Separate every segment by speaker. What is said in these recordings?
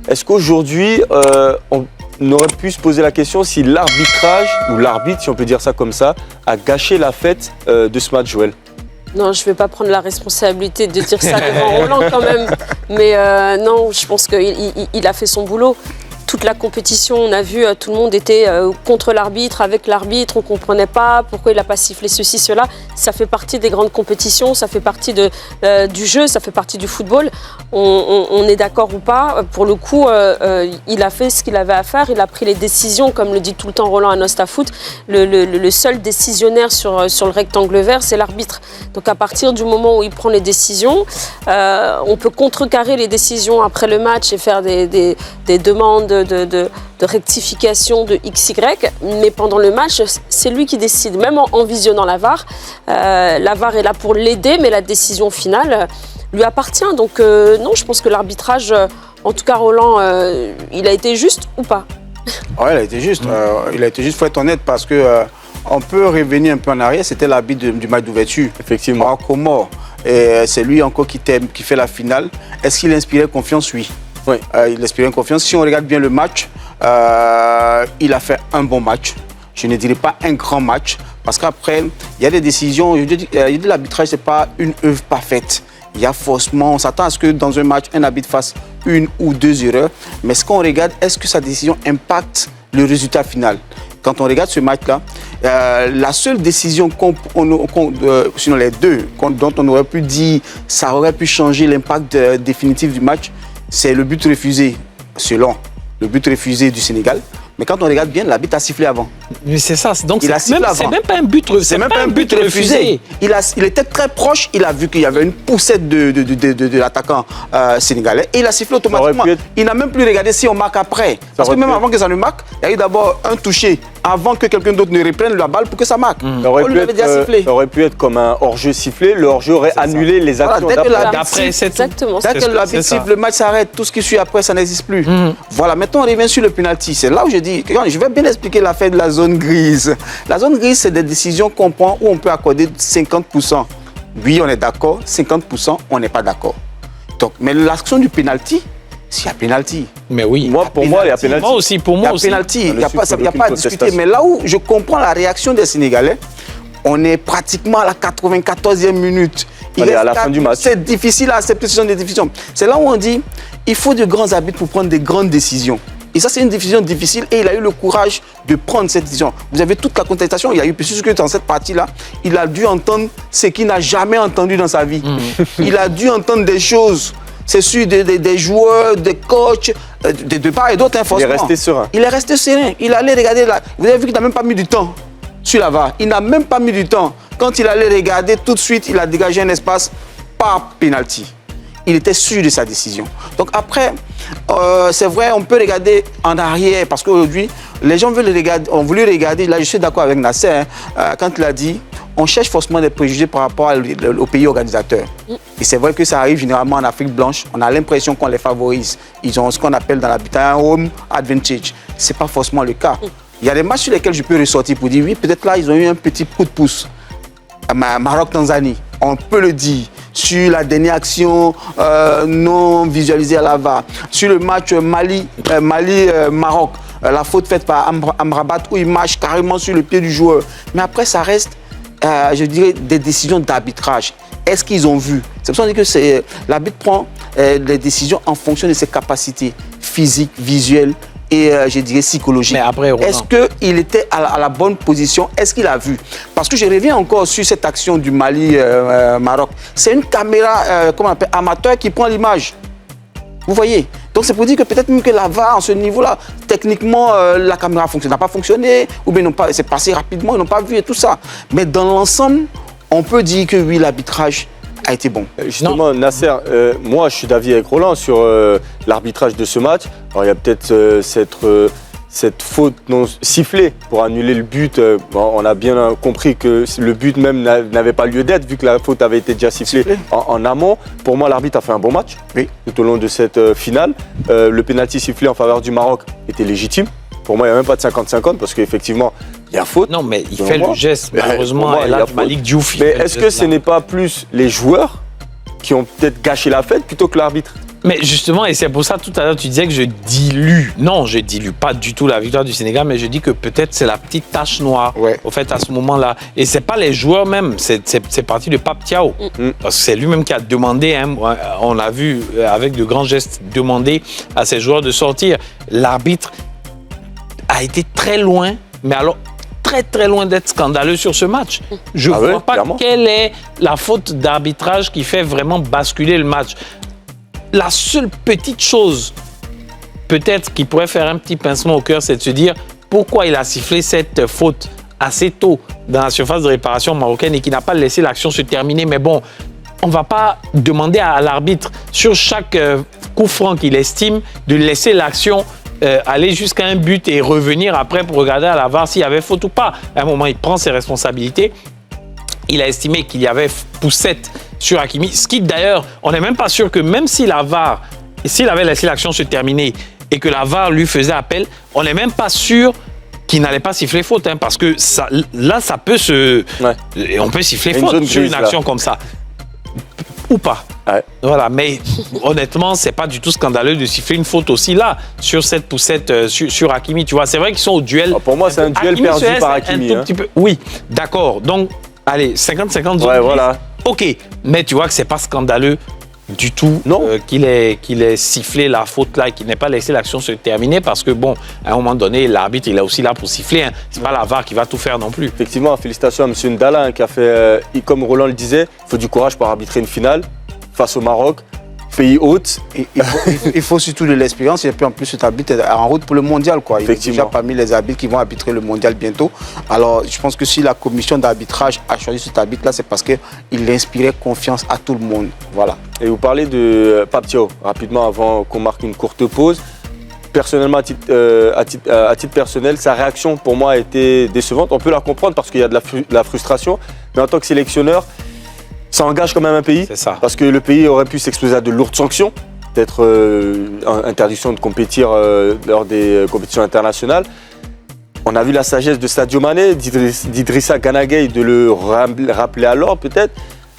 Speaker 1: est-ce qu'aujourd'hui, on aurait pu se poser la question si l'arbitrage, ou l'arbitre, si on peut dire ça comme ça, a gâché la fête de ce match, Joël?
Speaker 2: Non, je ne vais pas prendre la responsabilité de dire ça devant Roland quand même. Mais non, je pense qu'il a fait son boulot. Toute la compétition, on a vu, tout le monde était contre l'arbitre, avec l'arbitre, on ne comprenait pas pourquoi il n'a pas sifflé ceci, cela. Ça fait partie des grandes compétitions, ça fait partie du jeu, ça fait partie du football. On est d'accord ou pas, pour le coup, il a fait ce qu'il avait à faire, il a pris les décisions, comme le dit tout le temps Roland à Nostafoot. Le seul décisionnaire sur le rectangle vert, c'est l'arbitre. Donc à partir du moment où il prend les décisions, on peut contrecarrer les décisions après le match et faire des demandes de rectification de XY, mais pendant le match, c'est lui qui décide, même en visionnant la VAR. La VAR est là pour l'aider, mais la décision finale lui appartient. Donc non, je pense que l'arbitrage, en tout cas Roland, il a été juste ou pas?
Speaker 3: Oui, il a été juste. Il a été juste, il faut être honnête, parce que on peut revenir un peu en arrière. C'était l'arbitre du match d'ouverture.
Speaker 1: Effectivement.
Speaker 3: En Comore. Et c'est lui encore qui fait la finale. Est-ce qu'il inspirait confiance? Oui.
Speaker 1: Oui.
Speaker 3: Il inspirait confiance. Si on regarde bien le match, il a fait un bon match. Je ne dirais pas un grand match, parce qu'après, il y a des décisions. Je dis l'arbitrage, ce n'est pas une œuvre parfaite. Il y a forcément, on s'attend à ce que dans un match, un arbitre fasse une ou deux erreurs. Mais ce qu'on regarde, est-ce que sa décision impacte le résultat final? Quand on regarde ce match-là, la seule décision, sinon les deux, dont on aurait pu dire ça aurait pu changer l'impact définitif du match, c'est le but refusé, selon le but refusé du Sénégal. Mais quand on regarde bien, l'arbitre a sifflé avant.
Speaker 4: Mais c'est ça, donc c'est même pas un but refusé.
Speaker 3: C'est même pas un but refusé. Il était très proche, il a vu qu'il y avait une poussette de l'attaquant sénégalais et il a sifflé automatiquement. Il n'a même plus regardé si on marque après. Parce que même avant que ça ne marque, il y a eu d'abord un touché avant que quelqu'un d'autre ne reprenne la balle pour que ça marque.
Speaker 1: Ça aurait pu être comme un hors-jeu sifflé, le hors-jeu aurait annulé les actions
Speaker 4: d'après.
Speaker 2: Exactement.
Speaker 3: Dès que l'arbitre siffle, le match s'arrête, tout ce qui suit après, ça n'existe plus. Voilà, maintenant on revient sur le penalty. C'est là où je dis, je vais bien expliquer l'affaire de la zone grise. La zone grise, c'est des décisions qu'on prend où on peut accorder 50%. Oui, on est d'accord, 50%, on n'est pas d'accord. Donc, mais l'action du penalty, s'il y a penalty.
Speaker 4: Mais oui.
Speaker 1: Pour moi, il y a penalty.
Speaker 4: Moi aussi, pour moi aussi.
Speaker 3: Il y a penalty, il n'y a pas à discuter. Mais là où je comprends la réaction des Sénégalais, on est pratiquement à la 94e minute.
Speaker 1: On est à la fin du match.
Speaker 3: C'est difficile à accepter ce genre de décision. C'est là où on dit, il faut de grands arbitres pour prendre des grandes décisions. Et ça, c'est une décision difficile et il a eu le courage de prendre cette décision. Vous avez toute la contestation. Il y a eu, puisque dans cette partie-là, il a dû entendre ce qu'il n'a jamais entendu dans sa vie. Il a dû entendre des choses. C'est sûr, des joueurs, des coachs, de part et d'autre, forcément.
Speaker 1: Il est resté serein.
Speaker 3: Il est resté serein. Il allait regarder là. Vous avez vu qu'il n'a même pas mis du temps sur la VAR. Il n'a même pas mis du temps. Quand il allait regarder, tout de suite, il a dégagé un espace par penalty. Il était sûr de sa décision. Donc après, c'est vrai, on peut regarder en arrière, parce qu'aujourd'hui, les gens ont voulu regarder, là je suis d'accord avec Nasser, quand il a dit, on cherche forcément des préjugés par rapport au pays organisateur. Et c'est vrai que ça arrive généralement en Afrique blanche, on a l'impression qu'on les favorise. Ils ont ce qu'on appelle dans l'habitat un home advantage. Ce n'est pas forcément le cas. Il y a des matchs sur lesquels je peux ressortir pour dire, oui, peut-être là, ils ont eu un petit coup de pouce. Maroc-Tanzanie, on peut le dire. Sur la dernière action non visualisée à la VAR. Sur le match Mali-Maroc, la faute faite par Amrabat où il marche carrément sur le pied du joueur. Mais après, ça reste, je dirais, des décisions d'arbitrage. Est-ce qu'ils ont vu? C'est pour ça qu'on dit que l'arbitre prend les décisions en fonction de ses capacités physiques, visuelles et, je dirais, psychologiques. Est-ce qu'il était à la bonne position? Est-ce qu'il a vu? Parce que je reviens encore sur cette action du Mali-Maroc. C'est une caméra comment on appelle, amateur qui prend l'image. Vous voyez? Donc c'est pour dire que peut-être même que la VAR, à ce niveau-là, techniquement, la caméra n'a pas fonctionné, ou bien c'est passé rapidement, ils n'ont pas vu et tout ça. Mais dans l'ensemble, on peut dire que oui, l'arbitrage a été bon.
Speaker 1: Justement, Nasser, moi je suis d'avis avec Roland sur l'arbitrage de ce match. Alors il y a peut-être cette faute non sifflée pour annuler le but. On a bien compris que le but même n'avait pas lieu d'être vu que la faute avait été déjà sifflée en amont. Pour moi, l'arbitre a fait un bon match tout au long de cette finale. Le pénalty sifflé en faveur du Maroc était légitime. Pour moi, il n'y a même pas de 50-50 parce qu'effectivement, il y a faute.
Speaker 4: Non, mais il fait le geste, malheureusement,
Speaker 1: il y a Malik Diouf. Mais est-ce que ce n'est pas plus les joueurs qui ont peut-être gâché la fête plutôt que l'arbitre?
Speaker 4: Mais justement, et c'est pour ça tout à l'heure tu disais que je dilue. Non, je dilue pas du tout la victoire du Sénégal, mais je dis que peut-être c'est la petite tache noire.
Speaker 3: Ouais.
Speaker 4: Au fait, à ce moment-là, et c'est pas les joueurs même, c'est parti de Pape Thiaw, parce que c'est lui-même qui a demandé. Hein, on l'a vu avec de grands gestes demander à ses joueurs de sortir. L'arbitre a été très loin, mais alors très très loin d'être scandaleux sur ce match. Je ne vois pas
Speaker 1: clairement.
Speaker 4: quelle est la faute d'arbitrage qui fait vraiment basculer le match. La seule petite chose, peut-être, qui pourrait faire un petit pincement au cœur, c'est de se dire pourquoi il a sifflé cette faute assez tôt dans la surface de réparation marocaine et qui n'a pas laissé l'action se terminer. Mais bon, on ne va pas demander à l'arbitre, sur chaque coup franc qu'il estime, de laisser l'action aller jusqu'à un but et revenir après pour regarder à la VAR s'il y avait faute ou pas. À un moment, il prend ses responsabilités. Il a estimé qu'il y avait poussette sur Hakimi, ce qui d'ailleurs, on n'est même pas sûr que même si la VAR, s'il avait laissé l'action se terminer et que la VAR lui faisait appel, on n'est même pas sûr qu'il n'allait pas siffler faute, hein, parce que ça, là, ça peut se... Ouais. On peut siffler faute sur une action comme ça. Ou pas.
Speaker 1: Ouais.
Speaker 4: Voilà, mais honnêtement, c'est pas du tout scandaleux de siffler une faute aussi là, sur cette poussette sur Hakimi. Tu vois, c'est vrai qu'ils sont au duel.
Speaker 1: Pour moi, c'est un duel
Speaker 4: Hakimi
Speaker 1: perdu par Hakimi.
Speaker 4: Hein. Oui, d'accord. Donc, allez, 50-50.
Speaker 1: Ouais, voilà.
Speaker 4: OK, mais tu vois que c'est pas scandaleux du tout qu'il ait sifflé la faute là et qu'il n'ait pas laissé l'action se terminer, parce que bon, à un moment donné, l'arbitre, il est aussi là pour siffler. Hein. C'est pas la VAR qui va tout faire non plus.
Speaker 1: Effectivement, félicitations à M. Ndala, hein, qui a fait, comme Roland le disait, il faut du courage pour arbitrer une finale face au Maroc, pays hôte.
Speaker 3: Il faut surtout de l'expérience, et puis en plus cet arbitre est en route pour le mondial, quoi. Il est déjà parmi les arbitres qui vont arbitrer le mondial bientôt. Alors je pense que si la commission d'arbitrage a choisi cet arbitre-là, c'est parce qu'il inspirait confiance à tout le monde. Voilà.
Speaker 1: Et vous parlez de Pape Thiaw, rapidement avant qu'on marque une courte pause. Personnellement, à titre personnel, sa réaction pour moi a été décevante. On peut la comprendre parce qu'il y a de la frustration, mais en tant que sélectionneur, ça engage quand même un pays.
Speaker 4: C'est ça.
Speaker 1: Parce que le pays aurait pu s'exposer à de lourdes sanctions, peut-être interdiction de compétir lors des compétitions internationales. On a vu la sagesse de Sadio Mané, d'Idrissa Gana Gueye, de le rappeler à l'ordre peut-être.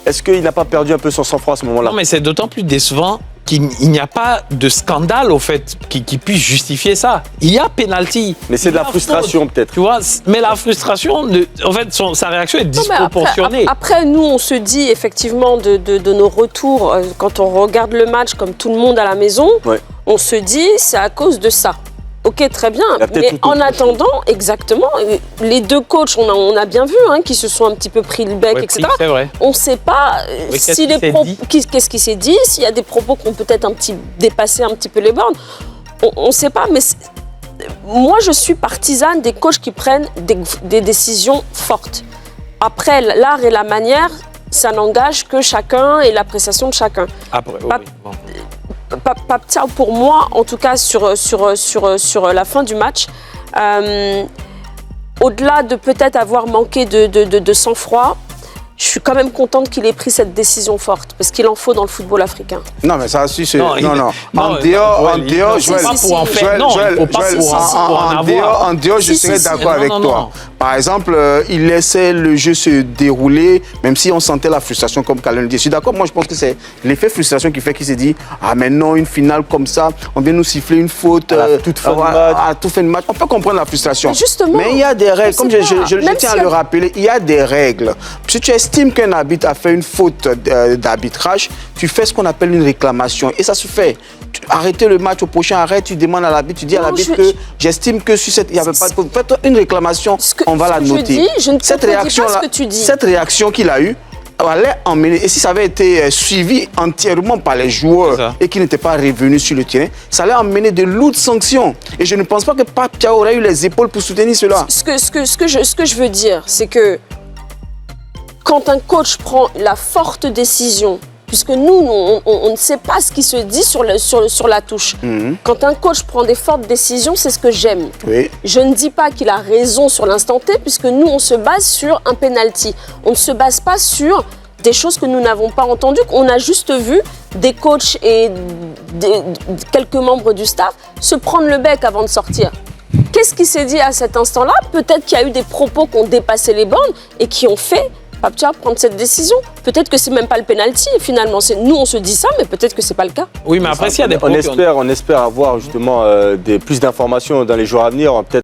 Speaker 1: Est-ce qu'il n'a pas perdu un peu son sang-froid à ce moment-là?
Speaker 4: Non, mais c'est d'autant plus décevant qu'il n'y a pas de scandale, au fait, qui puisse justifier ça. Il y a pénalty.
Speaker 1: Mais c'est de la frustration, peut-être.
Speaker 4: Tu vois, mais la frustration, en fait, sa réaction est disproportionnée.
Speaker 2: Après, nous, on se dit effectivement de nos retours, quand on regarde le match comme tout le monde à la maison, on se dit c'est à cause de ça. Ok, très bien, mais en attendant, exactement, les deux coachs, on a bien vu, hein, qui se sont un petit peu pris le bec, etc.
Speaker 4: C'est vrai.
Speaker 2: On ne sait pas si qu'est-ce qui s'est dit, s'il y a des propos qui ont peut-être dépassé un petit peu les bornes. On ne sait pas, mais moi, je suis partisane des coachs qui prennent des décisions fortes. Après, l'art et la manière, ça n'engage que chacun et l'appréciation de chacun.
Speaker 4: Après,
Speaker 2: Pape Thiaw, pour moi, en tout cas sur la fin du match, au-delà de peut-être avoir manqué de sang-froid, je suis quand même contente qu'il ait pris cette décision forte, parce qu'il en faut dans le football africain.
Speaker 3: Non, mais ça aussi, c'est... Non. En dehors, je serais d'accord avec toi. Par exemple, il laissait le jeu se dérouler, même si on sentait la frustration, comme Kalen le dit. Je suis d'accord, moi je pense que c'est l'effet frustration qui fait qu'il s'est dit « Ah, mais non, une finale comme ça, on vient nous siffler une faute à toute fin de match. » On peut comprendre la frustration. Mais il y a des règles, comme je tiens à le rappeler, il y a des règles. Si tu estimes qu'un arbitre a fait une faute d'arbitrage, tu fais ce qu'on appelle une réclamation. Et ça se fait. Arrêtez le match au prochain arrêt, tu demandes à l'arbitre, tu dis à l'arbitre que j'estime que sur cette... Il n'y avait pas de faute. Faites une réclamation, on va la noter.
Speaker 2: Je ne contredis pas ce que tu dis.
Speaker 3: Cette réaction qu'il a eue, allait emmener, et si ça avait été suivi entièrement par les joueurs et qu'il n'était pas revenu sur le terrain, ça allait emmener de lourdes sanctions. Et je ne pense pas que Pape Thiaw aurait eu les épaules pour soutenir cela.
Speaker 2: Ce que je veux dire, c'est que quand un coach prend la forte décision, puisque nous, on ne sait pas ce qui se dit sur la touche. Quand un coach prend des fortes décisions, c'est ce que j'aime.
Speaker 3: Oui.
Speaker 2: Je ne dis pas qu'il a raison sur l'instant T, puisque nous, on se base sur un penalty. On ne se base pas sur des choses que nous n'avons pas entendues. On a juste vu des coachs et quelques membres du staff se prendre le bec avant de sortir. Qu'est-ce qui s'est dit à cet instant-là? Peut-être qu'il y a eu des propos qui ont dépassé les bornes et qui ont fait Papcha prendre cette décision. Peut-être que c'est même pas le penalty finalement. Nous on se dit ça, mais peut-être que c'est pas le cas.
Speaker 4: Oui, mais après, s'il y a des
Speaker 1: on espère avoir justement plus d'informations dans les jours à venir. Peut-être